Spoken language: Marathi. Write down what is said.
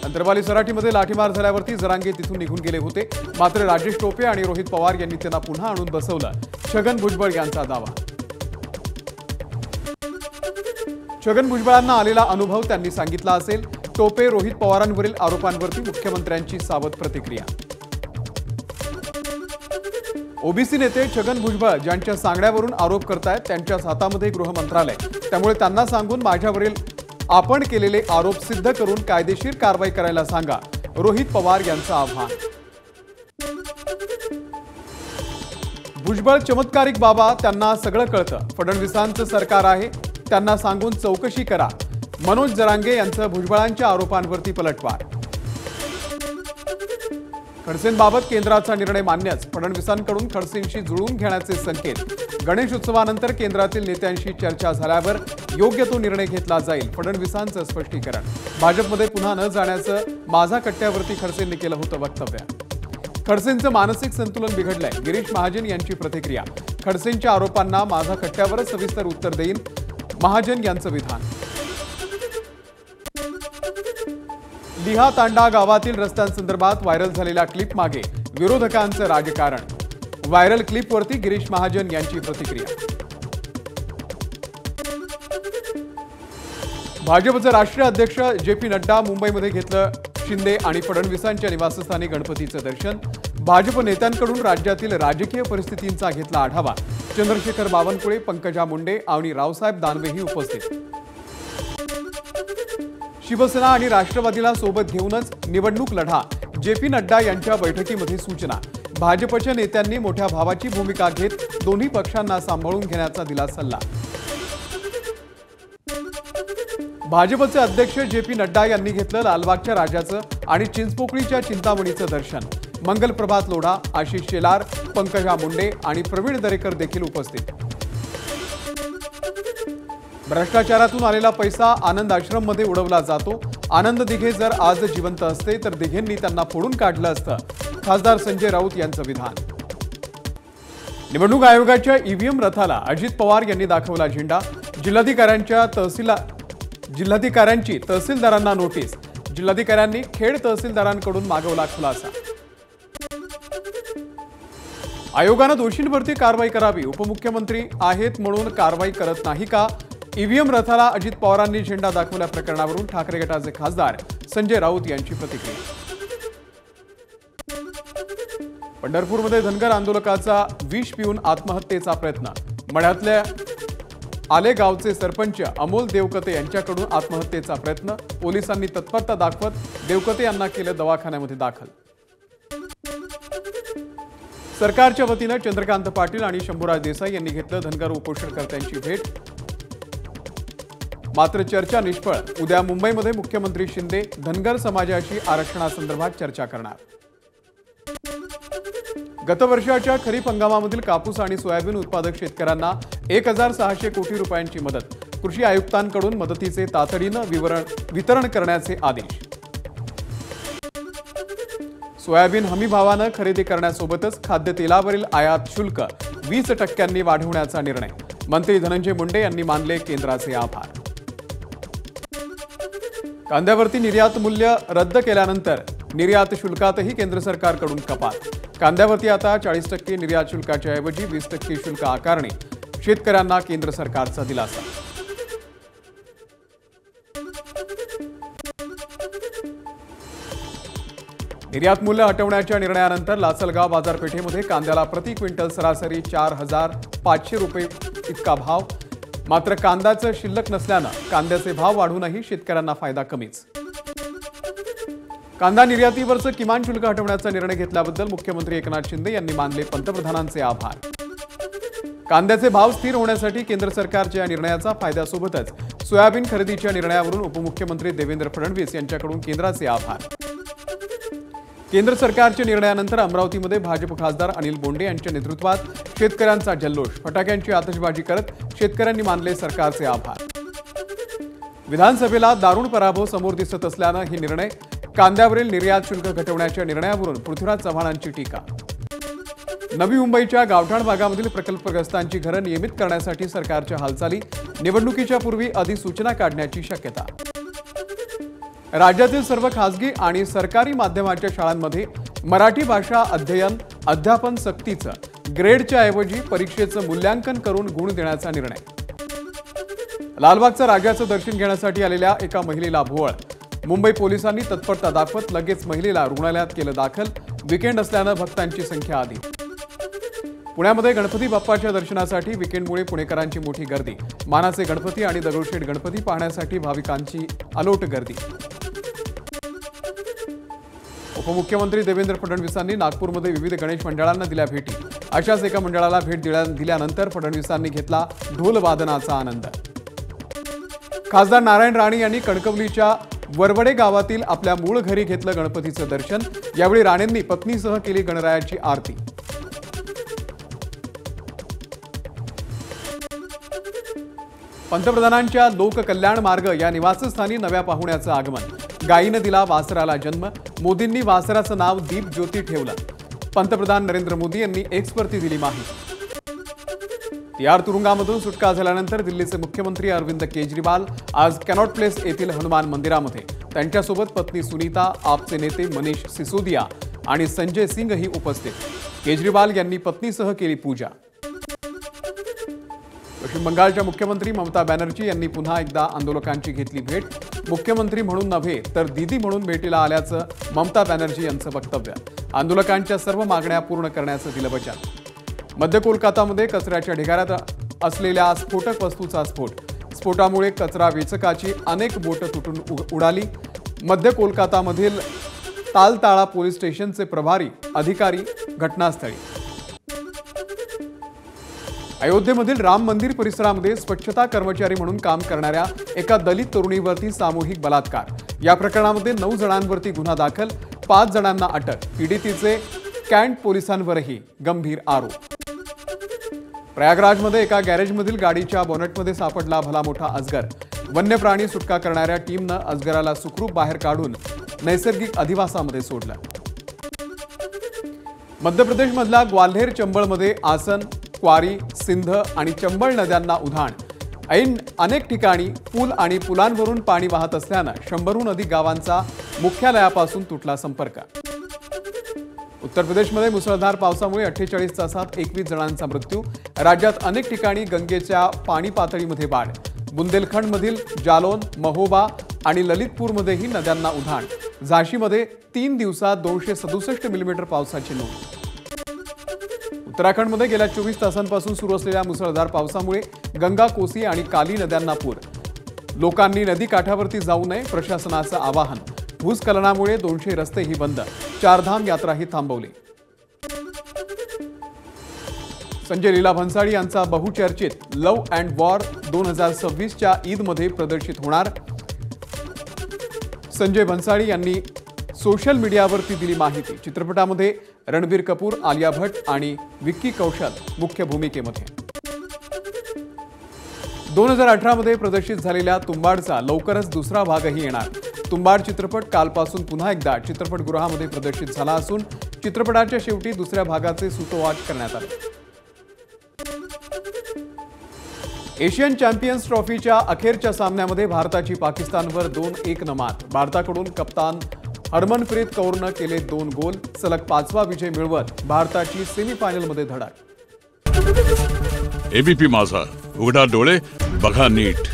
अंतरवाली सराटीमध्ये लाठीमार झाल्यावरती जरांगे तिथून निघून गेले होते। मात्र राजेश टोपे आणि रोहित पवार यांनी त्यांना पुन्हा आणून बसवलं, छगन भुजबळ यांचा दावा। छगन भुजबळांना आलेला अनुभव त्यांनी सांगितला असेल। टोपे रोहित पवारांवरील आरोपांवरती मुख्यमंत्र्यांची सावध प्रतिक्रिया। ओबीसी नेते छगन भुजबळ ज्यांच्या सांगण्यावरून आरोप करतायत त्यांच्याच हातामध्ये गृह मंत्रालय, त्यामुळे त्यांना सांगून माझ्यावरील आपण केलेले आरोप सिद्ध करून कायदेशीर कारवाई करायला सांगा, रोहित पवार यांचं आव्हान। भुजबळ चमत्कारिक बाबा, त्यांना सगळं कळतं, फडणवीसांचं सरकार आहे, त्यांना सांगून चौकशी करा। मनोज जरांगे यांचं भुजबळांच्या आरोपांवरती पलटवार। खडसेंबाबत केंद्राचा निर्णय मान्यच, फडणवीसांकडून खडसेंशी जुळवून घेण्याचे संकेत। गणेश उत्सवानंतर केंद्रातील नेत्यांशी चर्चा झाल्यावर योग्य तो निर्णय घेतला जाईल, फडणवीसांचं स्पष्टीकरण। भाजपमध्ये पुन्हा न जाण्याचं माझा कट्ट्यावरती खडसेंनी केलं होतं वक्तव्य। खडसेंचं मानसिक संतुलन बिघडलंय, गिरीश महाजन यांची प्रतिक्रिया। खडसेंच्या आरोपांना माझा कट्ट्यावरच सविस्तर उत्तर देईन, महाजन यांचं विधान। लिहा तांडा गावातील रस्त्यांसंदर्भात व्हायरल झालेल्या क्लिप मागे विरोधकांचं राजकारण। व्हायरल क्लिपवरती गिरीश महाजन यांची प्रतिक्रिया। भाजपचे राष्ट्रीय अध्यक्ष जे.पी. नड्डा मुंबईमध्ये घेतलं शिंदे आणि फडणवीसांच्या निवासस्थानी गणपतीचं दर्शन। भाजप नेत्यांकडून राज्यातील राजकीय परिस्थितींचा घेतला आढावा। चंद्रशेखर बावनकुळे, पंकजा मुंडे आणि रावसाहेब दानवेही उपस्थित। शिवसेना आणि राष्ट्रवादीला सोबत घेऊनच निवडणूक लढा, जे.पी. नड्डा यांच्या बैठकीमध्ये सूचना। भाजपच्या नेत्यांनी मोठ्या भावाची भूमिका घेत दोन्ही पक्षांना सांभाळून घेण्याचा दिला सल्ला। भाजपचे अध्यक्ष जे.पी. नड्डा यांनी घेतलं लालबागच्या राजाचं आणि चिंचपोकळीच्या चिंतामणीचं दर्शन। मंगल प्रभात लोढा, आशिष शेलार, पंकजा मुंडे आणि प्रवीण दरेकर देखील उपस्थित। भ्रष्टाचारातून आलेला पैसा आनंद आश्रममध्ये उडवला जातो। आनंद दिघे जर आज जिवंत असते तर दिघेंनी त्यांना फोडून काढलं असतं, खासदार संजय राऊत यांचं विधान। निवडणूक आयोगाच्या ईव्हीएम रथाला अजित पवार यांनी दाखवला झेंडा। जिल्हाधिकाऱ्यांची तहसीलदारांना नोटीस। जिल्हाधिकाऱ्यांनी खेड तहसीलदारांकडून मागवला खुलासा। आयोगानं दोषींवरती कारवाई करावी, उपमुख्यमंत्री आहेत म्हणून कारवाई करत नाही का? ईव्हीएम रथाला अजित पवारांनी झेंडा दाखवल्या प्रकरणावरून ठाकरे गटाचे खासदार संजय राऊत यांची प्रतिक्रिया। पंढरपूरमध्ये धनगर आंदोलकाचा विष पिऊन आत्महत्येचा प्रयत्न। मढ्यातल्या आलेगावचे सरपंच अमोल देवकते यांच्याकडून आत्महत्येचा प्रयत्न। पोलिसांनी तत्परता दाखवत देवकते यांना केलं दवाखान्यामध्ये दाखल। सरकारच्या वतीनं चंद्रकांत पाटील आणि शंभूराज देसाई यांनी घेतलं धनगर उपोषणकर्त्यांची भेट। मात्र चर्चा निष्फळ। उद्या मुंबईमध्ये मुख्यमंत्री शिंदे धनगर समाजाशी आरक्षणासंदर्भात चर्चा करणार। गत वर्षाच्या खरीप हंगामामधील कापूस आणि सोयाबीन उत्पादक शेतकऱ्यांना 1,600 कोटी रुपयांची मदत। कृषी आयुक्तांकडून मदतीचे तातडीनं वितरण करण्याचे आदेश। सोयाबीन हमी भावानं खरेदी करण्यासोबतच खाद्यतेलावरील आयात शुल्क 20% वाढवण्याचा निर्णय। मंत्री धनंजय मुंडे यांनी मानले केंद्राचे आभार। कांद्यावरती निर्यात मूल्य रद्द केल्यानंतर निर्यात शुल्कातही केंद्र सरकारकडून कपात। कांद्यावरती आता 40% निर्यात शुल्काच्या ऐवजी 20% शुल्क आकारणी। शेतकऱ्यांना केंद्र सरकारचा दिलासा। निर्यात मूल्य हटवण्याच्या निर्णयानंतर लासलगाव बाजारपेठेमध्ये कांद्याला प्रति क्विंटल सरासरी 4,500 रुपये इतका भाव। मात्र कांद्याचं शिल्लक नसल्यानं कांद्याचे भाव वाढूनही शेतकऱ्यांना फायदा कमीच। कांदा निर्यातीवरचं किमान शुल्क हटवण्याचा निर्णय घेतल्याबद्दल मुख्यमंत्री एकनाथ शिंदे यांनी मानले पंतप्रधानांचे आभार। कांद्याचे भाव स्थिर होण्यासाठी केंद्र सरकारच्या या निर्णयाचा फायद्यासोबतच सोयाबीन खरेदीच्या निर्णयावरून उपमुख्यमंत्री देवेंद्र फडणवीस यांच्याकडून केंद्राचे आभार। केंद्र सरकारच्या निर्णयानंतर अमरावतीमध्ये भाजप खासदार अनिल बोंडे यांच्या नेतृत्वात शेतकऱ्यांचा जल्लोष। फटाक्यांची आतषबाजी करत शेतकऱ्यांनी मानले सरकारचे आभार। विधानसभेला दारुण पराभव समोर दिसत असल्यानं ही निर्णय। कांद्यावरील निर्यात शुल्क घटवण्याच्या निर्णयावरून पृथ्वीराज चव्हाणांची टीका। नवी मुंबईच्या गावठाण भागामधील प्रकल्पग्रस्तांची घरं नियमित करण्यासाठी सरकारच्या हालचाली। निवडणुकीच्या पूर्वी अधिसूचना काढण्याची शक्यता। राज्यातील सर्व खासगी आणि सरकारी माध्यमांच्या शाळांमध्ये मराठी भाषा अध्ययन अध्यापन सक्तीचं ग्रेडच्या ऐवजी परीक्षेचं मूल्यांकन करून गुण देण्याचा निर्णय। लालबागचं राजाचं दर्शन घेण्यासाठी आलेल्या एका महिलेला भोवळ। मुंबई पोलिसांनी तत्परता दाखवत लगेच महिलेला रुग्णालयात केलं दाखल। विकेंड असल्यानं भक्तांची संख्या आली। पुण्यामध्ये गणपती बाप्पाच्या दर्शनासाठी विकेंडमुळे पुणेकरांची मोठी गर्दी। मानाचे गणपती आणि दगडूशेठ गणपती पाहण्यासाठी भाविकांची अलोट गर्दी। उपमुख्यमंत्री देवेंद्र फडणवीसांनी नागपूरमध्ये विविध गणेश मंडळांना दिल्या भेटी। अशाच एका मंडळाला भेट दिल्यानंतर फडणवीसांनी घेतला ढोल वादनाचा आनंद। खासदार नारायण राणे यांनी कणकवलीच्या वरवडे गावातील आपल्या मूळ घरी घेतलं गणपतीचं दर्शन। यावेळी राणेंनी पत्नीसह केली गणरायाची आरती। पंतप्रधानांच्या लोककल्याण मार्ग या निवासस्थानी नव्या पाहुण्याचं आगमन। गायीनं दिला वासराला जन्म। मोदींनी वासराचं नाव दीप ज्योती ठेवलं। पंतप्रधान नरेंद्र मोदी यांनी एक्सवरती दिली माहिती। तिहार तुरुंगामधून सुटका झाल्यानंतर दिल्लीचे मुख्यमंत्री अरविंद केजरीवाल आज कॅनॉट प्लेस येथील हनुमान मंदिरामध्ये। त्यांच्यासोबत पत्नी सुनीता, आपचे नेते मनीष सिसोदिया आणि संजय सिंगही उपस्थित। केजरीवाल यांनी पत्नीसह केली पूजा। पश्चिम बंगालच्या मुख्यमंत्री ममता बॅनर्जी यांनी पुन्हा एकदा आंदोलकांची घेतली भेट। मुख्यमंत्री म्हणून नव्हे तर दीदी म्हणून भेटीला आल्याचं ममता बॅनर्जी यांचं वक्तव्य। आंदोलकांच्या सर्व मागण्या पूर्ण करण्याचं दिलं वचन। मध्य कोलकातामध्ये कचऱ्याच्या ढिगाऱ्यात असलेल्या स्फोटक वस्तूचा स्फोटामुळे कचरा वेचकाची अनेक बोटं तुटून उडाली। मध्य कोलकातामधील तालताळा पोलीस स्टेशनचे प्रभारी अधिकारी घटनास्थळी। अयोध्येमधील राम मंदिर परिसरामध्ये स्वच्छता कर्मचारी म्हणून काम करणाऱ्या एका दलित तरुणीवरती सामूहिक बलात्कार। या प्रकरणामध्ये 9 जणांवरती गुन्हा दाखल, 5 जणांना अटक। पीडितेचे कॅन्ट पोलिसांवरही गंभीर आरोप। प्रयागराजमध्ये एका गॅरेजमधील गाडीच्या बॉनेटमध्ये सापडला भला मोठा अजगर। वन्य प्राणी सुटका करणाऱ्या टीमनं अजगराला सुखरूप बाहेर काढून नैसर्गिक अधिवासामध्ये सोडलं। मध्य प्रदेशमधल्या ग्वाल्हेर चंबळमध्ये आसन, क्वारी, सिंध आणि चंबळ नद्यांना उधाण। अनेक ठिकाणी पूल आणि पुलांवरून पाणी वाहत असल्यानं 100हून अधिक गावांचा मुख्यालयापासून तुटला संपर्क। उत्तर प्रदेशमध्ये मुसळधार पावसामुळे 48 तासात 21 जणांचा मृत्यू। राज्यात अनेक ठिकाणी गंगेच्या पाणी पातळीमध्ये वाढ। बुंदेलखंडमधील जालोन, महोबा आणि ललितपूरमध्येही नद्यांना उधाण। झाशीमध्ये 3 दिवसात 267 मिलीमीटर पावसाची नोंद। उत्तराखंडमध्ये गेल्या 24 तासांपासून सुरू असलेल्या मुसळधार पावसामुळे गंगा, कोसी आणि काली नद्यांना पूर। लोकांनी नदी काठावरती जाऊ नये, प्रशासनाचं आवाहन। भूस्खलनामुळे 200 रस्तेही बंद। चारधाम यात्राही थांबवली। संजय लीला भन्साळी यांचा बहुचर्चित लव्ह अँड वॉर 2026च्या ईदमध्ये प्रदर्शित होणार। संजय भन्साळी यांनी सोशल मीडियावरती दिली माहिती। चित्रपटामध्ये रणबीर कपूर, आलिया भट्ट आणि विक्की कौशल मुख्य भूमिकेमध्ये। 2018 मध्ये प्रदर्शित झालेल्या तुंबाडचा लवकरच दुसरा भागही येणार। तुंबाड चित्रपट कालपासून पुन्हा एकदा चित्रपटगृहामध्ये प्रदर्शित झाला असून चित्रपटाच्या शेवटी दुसऱ्या भागाचे सुतोवाच करण्यात आले। एशियन चॅम्पियन्स ट्रॉफीच्या अखेरच्या सामन्यामध्ये भारताची पाकिस्तानवर 2-1 मात। भारताकडून कप्तान हरमनप्रीत कौरनं केले 2 गोल। सलग 5वा विजय मिळवत भारताची सेमीफायनलमध्ये धडक। एबीपी माझा, उघडा डोळे बघा नीट।